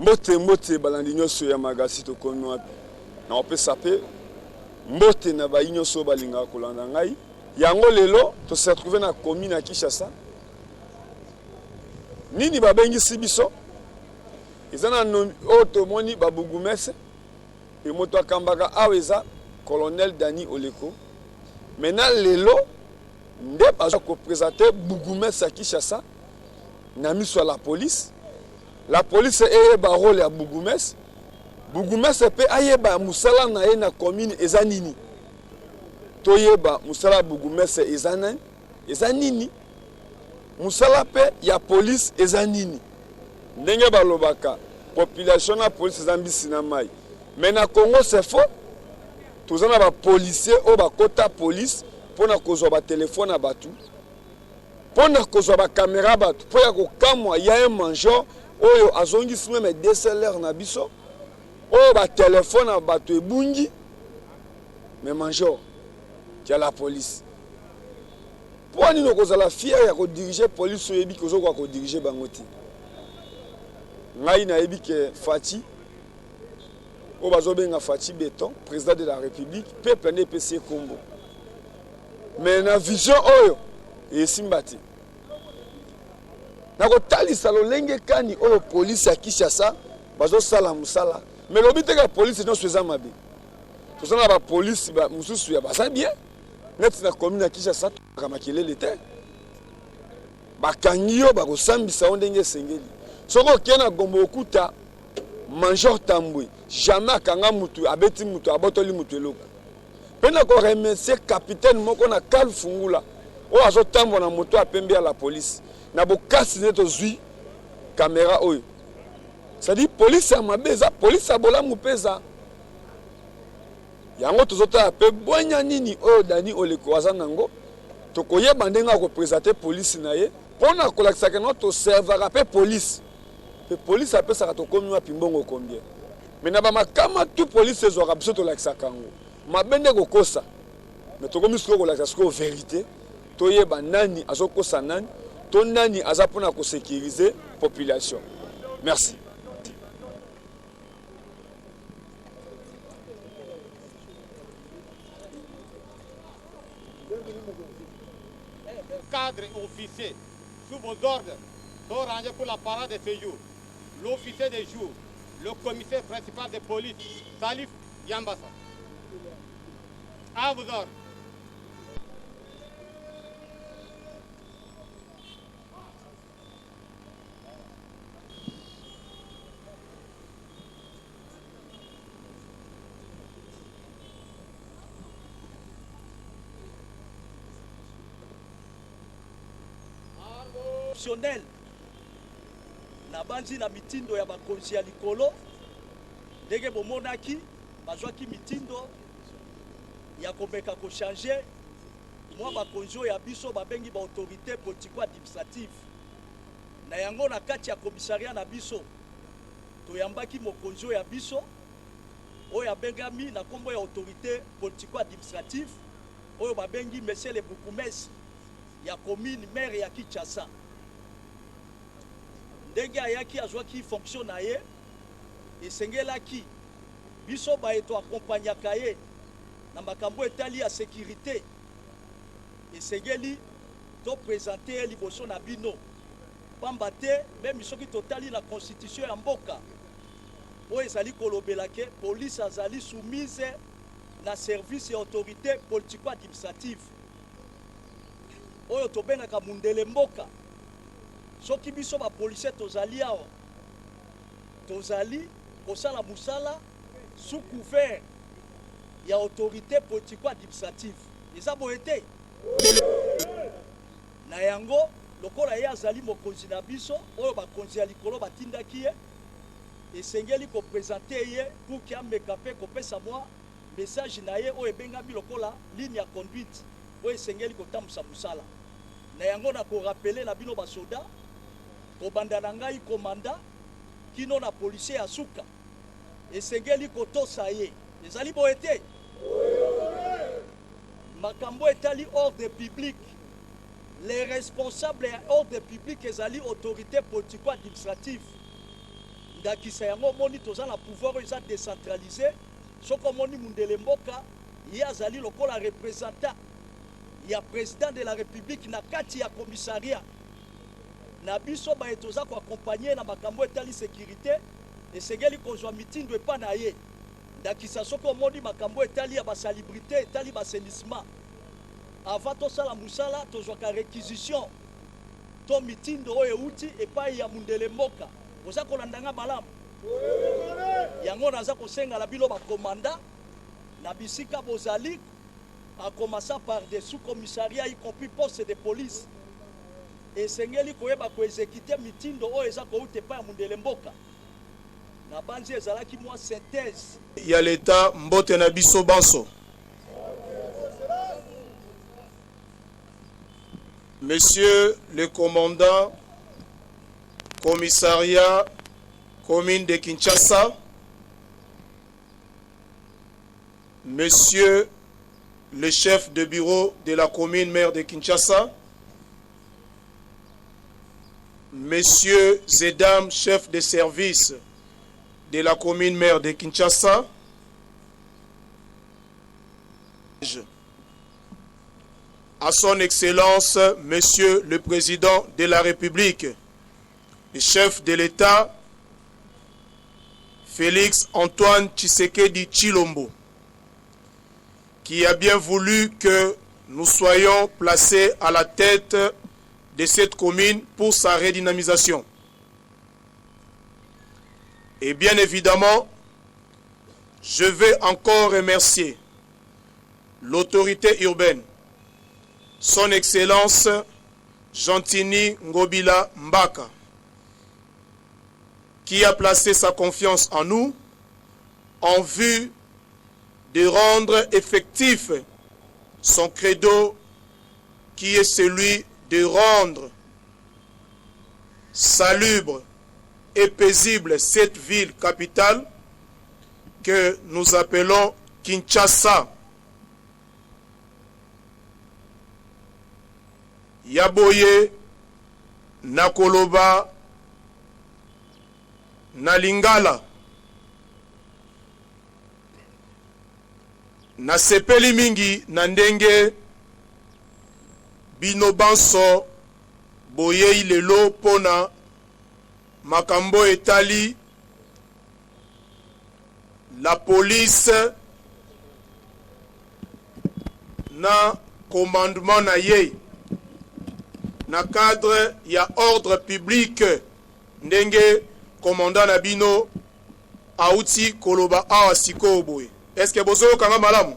mbote balandi nyonso ya magasi to komi wapi na opesa pe mbote na ba nyonso balinga kolanda ngai yango lelo to se retrouver na commune ya Kinshasa nini babengisi biso ezana oto moni babugumese e moto akambaka aweza colonel Dani Oleko maintenant lelo nde baza ko présenter bugumese ya Kinshasa na miso la police eyeba rôle ya bugumese pe ayeba musala na ye na commune eza nini toyeba musala bugumese eza nini musala pe ya police eza nini ndenge balobaka population na police eza mbisi na mai mais na Congo c'est faux tozana ba policier o ba kota police pona kozwa ba téléphone na batu pona kozwa ba caméra batu po ya kokamwa ya un major oyo azongisi même DSLR na biso oyo ba téléphone na batu ebungi mais major ya la police pour nino kozala fier ya ko diriger police oyebi kozo ko diriger bango ti ngai na yebi ke Fati o bazobenga Fati Beton président de la République peuple ne pesi kombo mais na vision oyo esimbati na ko talisa lolenge kani oyo police ya Kinshasa bazo sala musala mais lobite ka police non seza mabe to sana ba police ba mususu ya basa bien net na commune ya Kinshasa kama kelele te bakangiyo ba ko sambisa ondenge sengeli soko kena gombo okuta Major Tambwe jamais akanga mutu abeti mutu abotoli mutu eloko pena ko remercier capitaine moko na Kal Fungula o azo tambo na moto apembe ya la police na bokasi neto zui caméra oyo ça dit police ya mabeza police abola mupeza yango tozota pe bonya nini oyo Dani Oleko azanango tokoyeba ndenga ko présenter police na ye pona kolakisa ke notre serveur pe police. La police a ça to komi wa pimbongo combien mais na ba makama tu police ezora biso to lakisa kango mabende ko kosa mais to komi siko ko lakisa ko vérité to yeba nani azokosa nani to nani azapona ko sécuriser population. Merci. Cadre officier sous vos ordres sont rangés pour la parade de ce jour. L'officier de jour, le commissaire principal de police, Salif Yambassa. À vos ordres. Optionnel. Na banzi na mitindo ya bakonzi ya likolo ndenge bomonaki bazwaki mitindo ya komeka ko changer mwa bakonzi ya biso babengi ba autorité politico administrative na yango na kati ya commissariat na biso toyambaki mokonzi ya biso oyo abengami na kombo ya autorité politico administrative oyo babengi monsieur le bourgmestre ya commune maire ya Kinshasa ndenge ayaki azwaki fonction na ye esengelaki biso baeto akompanyaka ye na makambo etali ya sécurité esengeli to présenter ye liboso na bino pamba te même soki totali na constitution ya mboka oyo ezali kolobela ke police azali soumise na service ya autorité politico administrative oyo tobengaka mundele mboka soki biso ba policier tozali awa tozali kosala musala sous couvert ya autorité politico administrative eza boye te na yango lokola ye azali mokonzi na biso oyo bakonzi ya likolo batindaki ye esengeli kopresente ye pour ke ameka mpe kopesa mwa message na ye oyo ebengami lokola ligne ya conduite oyo esengeli kotambusa musala na yango na korapele na bino basoda kobanda na ngai komanda kino na policier ya suka esengeli kotosa ye ezali boye te makambo etali ordre public les responsables ya ordre public ezali autorité politico administrative ndakisa yango moni toza na pouvoir oyo eza décentralisé soki omoni mundele mboka ye azali lokola représentant ya président de la république na kati ya commissariat na biso baye toza koakompagne na makambo etali sécurité esengeli kozwa mitindo epa na ye ndakisa soki omoni makambo etali ya basalibrité etali basenissement avant tosala musala tozwaka réquisition to mitindo oyo euti epai ya mundele mboka oza kolandanga malamu yango naza kosengala bino bakomanda na bisika bozali a commencer par des sous-commissariats y compris poste de police esengeli koyeba koexécuter mitindo oyo eza kouta epai ya mundele mboka na banzi ezalaki mwa synthèse ya l'État mbote na biso banso. Monsieur le commandant, commissariat, commune de Kinshasa, Monsieur le chef de bureau de la commune maire de Kinshasa, Messieurs et dames chefs de service de la commune maire de Kinshasa, à son excellence, Monsieur le Président de la République, le chef de l'État, Félix Antoine Tshisekedi Tshilombo, qui a bien voulu que nous soyons placés à la tête de cette commune pour sa redynamisation. Et bien évidemment, je vais encore remercier l'autorité urbaine, son Excellence Gentini Ngobila Mbaka, qui a placé sa confiance en nous en vue de rendre effectif son credo qui est celui de rendre salubre et paisible cette ville capitale que nous appelons Kinshasa. Yaboye, Nakoloba, Nalingala, Nasepeli mingi nandenge bino banso boye lelo pona makambo etali la police na commandement na ye na cadre ya ordre public ndenge commandant na bino auti koloba awa sikoyo boye. Est-ce que bozo kanga malamu?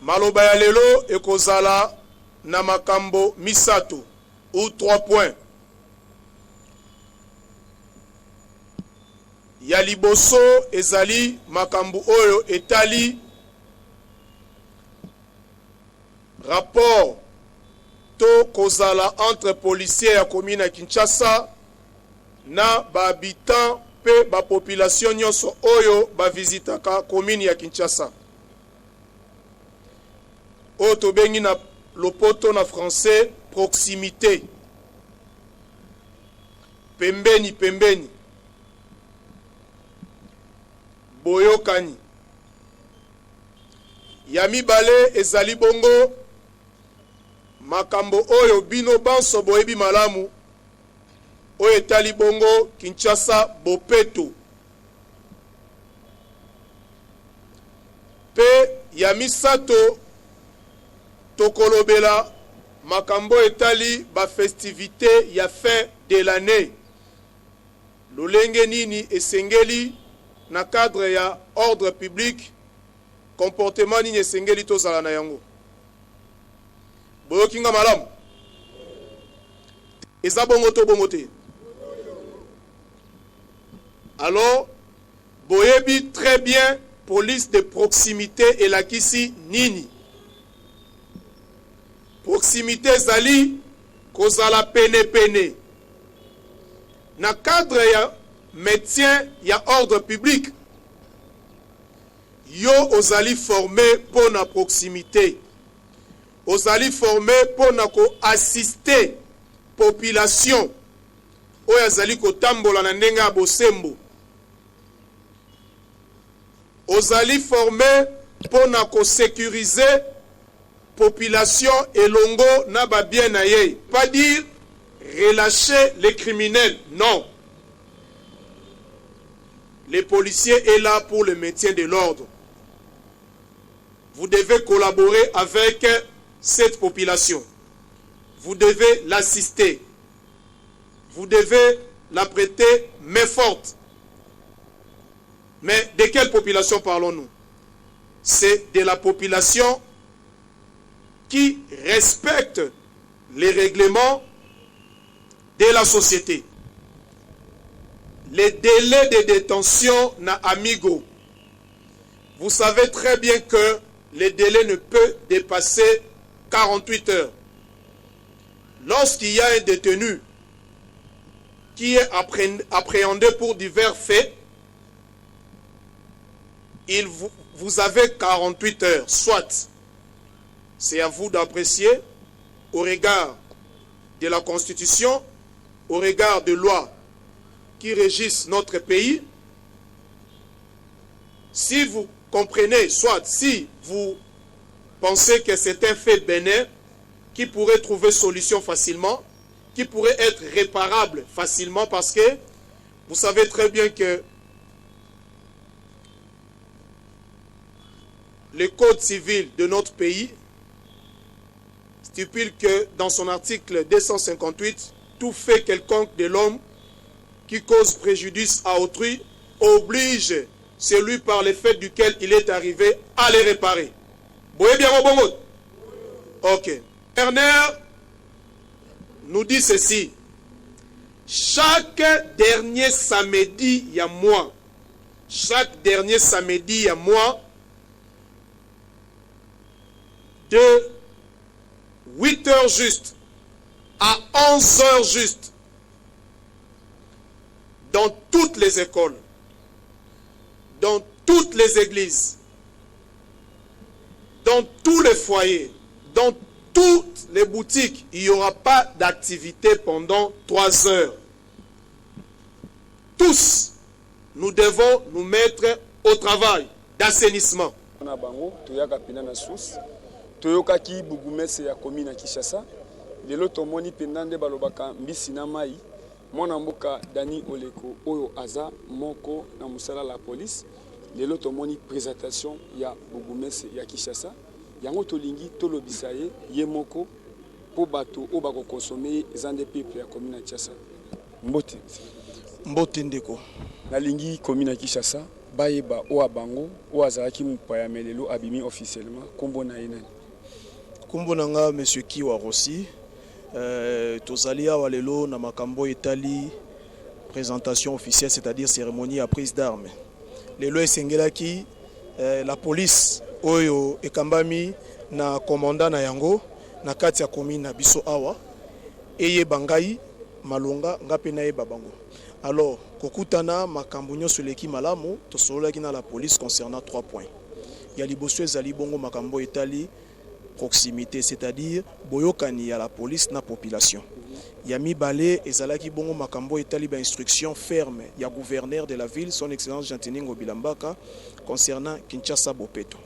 Maloba ya lelo ekozala na makambo misato ou 3 points. Ya liboso ezali makambo oyo etali rapport to kozala entre policiers ya commune ya Kinshasa na ba habitants pe ba population nyonso oyo ba visitaka commune ya Kinshasa. Oyo tobengi na lopoto na français proximité. Pembeni pembeni. Boyokani. Ya mibale ezali bongo makambo oyo bino banso boyebi malamu oyo etali bongo Kinshasa Bopeto. Pe ya misato tokolobela makambo etali ba festivité ya fin de l'année. Lolenge nini esengeli na cadre ya ordre public, comportement nini esengeli tozala na yango. Boyokinga malamu. Eza bongo to bongo te. Alors, boyebi très bien police de proximité et la kisi nini. Proximité zali kozala pene pene. Na cadre ya médecin ya ordre public. Yo ozali formé pour na proximité. Ozali formé pour na ko assister population oyo azali kotambola na ndenge ya bosembo ozali formé pona ko sécuriser population elongo na ba bien na ye, pas dire relâcher les criminels, non. Les policiers est là pour le maintien de l'ordre. Vous devez collaborer avec cette population. Vous devez l'assister. Vous devez la prêter main forte. Mais de quelle population parlons-nous? C'est de la population qui respecte les règlements de la société. Les délais de détention na amigo. Vous savez très bien que le délai ne peut dépasser 48 heures. Lorsqu'il y a un détenu qui est appréhendé pour divers faits, vous avez 48 heures. Soit, c'est à vous d'apprécier au regard de la Constitution, au regard de lois qui régissent notre pays. Si vous comprenez, soit si vous pensez que c'est un fait bénin qui pourrait trouver solution facilement, qui pourrait être réparable facilement, parce que vous savez très bien que le Code civil de notre pays stipule que dans son article 258, tout fait quelconque de l'homme qui cause préjudice à autrui oblige celui par le fait duquel il est arrivé à les réparer. Vous voyez bien mon bon mot? Ok. Werner nous dit ceci. Chaque dernier samedi, il y a mois. Chaque dernier samedi, il y a mois. De 8 heures juste à 11 heures juste, dans toutes les écoles, dans toutes les églises, dans tous les foyers, dans toutes les boutiques, il n'y aura pas d'activité pendant 3 heures. Tous, nous devons nous mettre au travail d'assainissement. Toyokaki bugumese ya komina Kinshasa lelo tomoni pendande balobaka mbisi na mai mwana mboka Dani Oleko oyo aza moko na musala la police lelo tomoni présentation ya bugumese ya Kinshasa yango tolingi tolobisa ye moko po bato o bako consommer ezande peuple ya komina Kinshasa. Mbote ndeko nalingi komina Kinshasa bayeba o abango o azalaki mupaya melelo abimi officiellement kombo na yenani. Kumbo nanga monsieur Kiwa Rossi, tozali awa lelo na makambo etali présentation officielle, c'est-à-dire cérémonie à prise d'armes. Lelo esengelaki la police oyo ekambami na commandant na yango na kati ya commune na biso awa eye bangai malonga ngape na yeba bango. Alors kokutana makambo nyonso leki malamu tosolaki na la police concernant 3 points. Ya liboso ezali bongo makambo etali proximité, c'est-à-dire boyokani à la police na population. Yami Balé ezalaki bongo makambo etali ba instruction ferme ya gouverneur de la ville son excellence Jantiningo Bilambaka concernant Kinshasa Bopeto.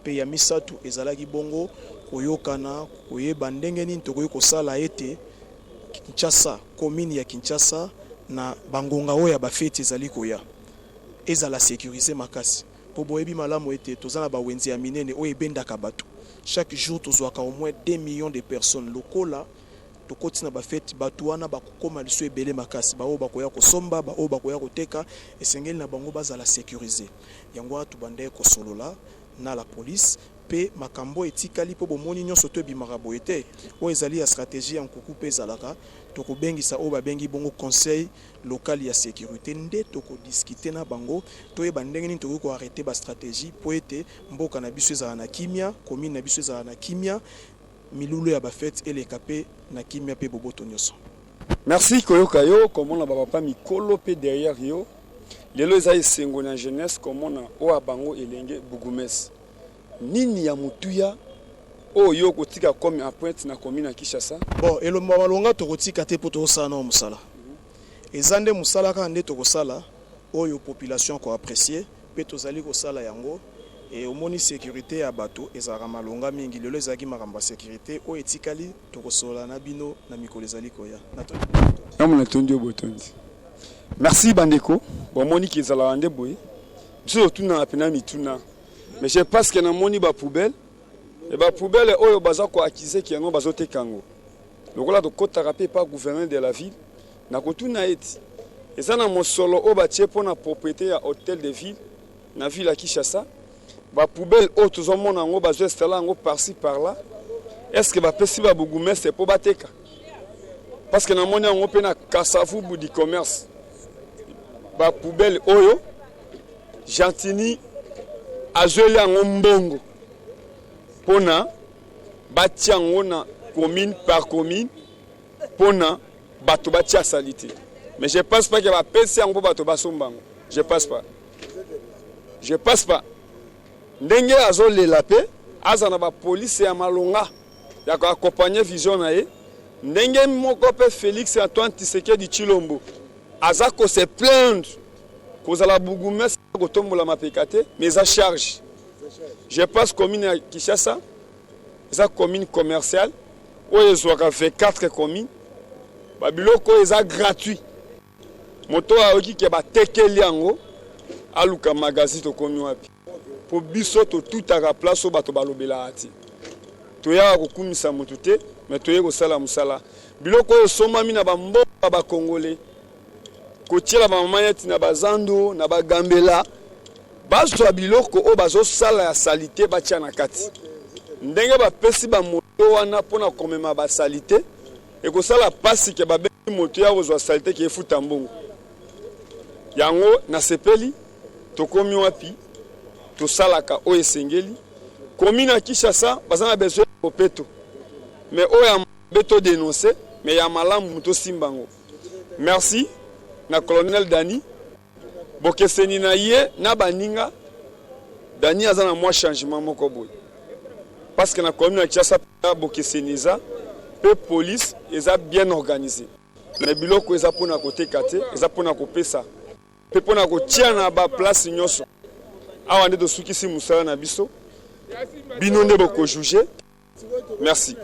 Pe yami satu ezalaki bongo koyokana koyeba ndenge nini tokoki kosala ete Kinshasa commune ya Kinshasa na bangonga oyo ya bafeti ezali koya ezala sécuriser makasi po boyebi malamu ete tozana ba wenzi ya minene oyo ebendaka bato. Chaque jour, nous avons au moins 2 millions de personnes locales. Nous avons fait des batouana, des belé makasi, des somba, des teka, et sengel na bango baza la sécuriser. Yangwa tu bande ko solola na la police. Pe makambo etikali po bomoni nyonso to bimaka boyete o ezali ya stratégie en kuku pe zalaka to ko bengisa o ba bengi bongo conseil local ya sécurité nde to ko discuter na bango to e bandenge ni to ko arrêter ba stratégie po ete mboka na biso za na kimia commune na biso za na kimia milulu ya ba fête et les capé na kimia pe boboto nyonso. Merci koyoka yo comme on a papa mikolo pe derrière yo lelo ezali sengo na jeunesse comme on a o abango elenge bugumesi. Nini ya mutuya oyo kotika comme appointe na commune na Kinshasa. Bon, elomba malonga tokotika te poto sana musala. eza nde mosala kaka nde tokosala oyo population ko apprécier pe tozali kosala yango et omoni sécurité ya bato ezalaka malonga mingi lelo ezalaki makambo ya sécurité oyo etikali tokosola na bino na mikolo ezali koya namona tondi oyo botondi merci bandeko bomoni ki ezalaka nde boye biso totuna pena mituna mais je pense que namoni bapoubele e bapoubele oyo baza koakize ki yango bazoteka yango lokola tokotaka mpe pa gouverneur de la ville nakotuna eti eza na mosolo oyo batie mpona propriété ya hôtel de ville na ville ya Kinshasa bapoubele oyo tozomona yango bazoinstalla yango par-ci par-là est-ce que bapesi babougumestre mpo bateka parce que namoni yango mpe na kasavubu du commerce bapoubele oyo Gentini azweli yango mbongo mpona batia yango na commune par commune mpona bato batia salite mais je pense pas que bapesi yango bato basomba yango je passe pas ndenge azolela mpe aza na bapolisi ya malonga ya koakompagne vision na ye ndenge moko mpe Félix Antoine Tshisekedi Tshilombo aza kose plaindre kozala bourgmestre kotombola mapeka te mais eza charge je pense commune ya Kinshasa eza commune commerciale oyo ezwaka 24 commune babiloko oyo eza gratuit moto ayoki ke batekeli yango aluka magasin tokomi wapi po biso totutaka place oyo bato balobelaka te toyaka kokumisa motu te mais toye kosala mosala biloko oyo esombami na bamboka bakongole kotiela bamama neti na bazando na bagambela bazwa biloko oyo bazosala ya salite batia na kati ndenge bapesi bamoto wana mpona komema basalite ekosala pasi ke babengi moto ya kozwa salite ke efuta mbongo yango nasepeli tokomi wapi tosalaka oyo esengeli commune ya Kinshasa baza na besoin ya bopeto mais oyo ya mabe todénonce mais ya malamu tosimbango merci na colonel Dani bokeseni na ye na baninga Dani aza na mwa changement moko boye parce que na commune ya Kinshasa bokeseni eza pe police eza bien organisé mais biloko eza mpona koteka te eza mpona kopesa pe mpona kotia na baplace nyonso awa nde tosukisi mosala na biso bino nde bokojuge merci.